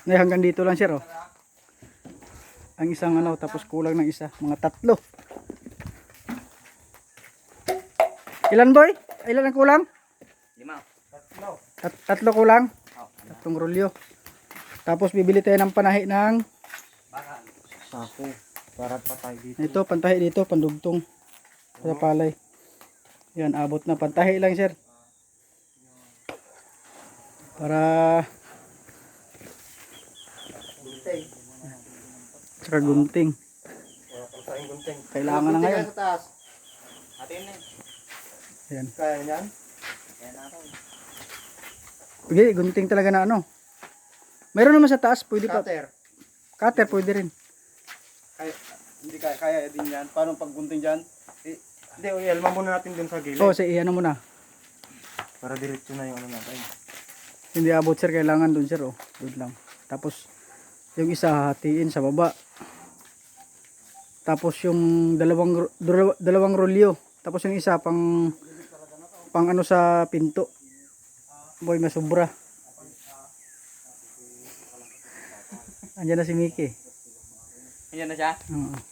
Ngayon hanggang dito lang sir oh. Ang isang ano, tapos kulang ng isa. Mga 3. Ilan boy? Ilan ang kulang? 5. 3 kulang? Oh, 3 rolyo. Tapos bibili tayo ng panahi ng sako. Para patay dito. ito, pantahi dito, pandugtong sa palay. Yan, abot na pantahi lang sir. Para saka gunting. Patay gunting. Kailangan na ngayon. Sa taas. Atin na. Yan. Kaya niyan? Kaya na ako. Okay, gunting talaga na ano. Mayroon naman sa taas, pwede pa. Cutter. Cutter pwede rin. Kaya, hindi kaya din yan. Paano pag gunting dyan? Hindi, ialma muna natin dun sa gilid. Oh, ano muna. Para diretso na yung ano natin. Hindi abot sir, kailangan dun sir oh. Doon lang. Tapos yung isa hatiin sa baba. Tapos yung dalawang rolyo. Tapos yung isa pang ano sa pinto. Boy, masubra. Andiyan na si Mickey. Ayan na siya? Oo.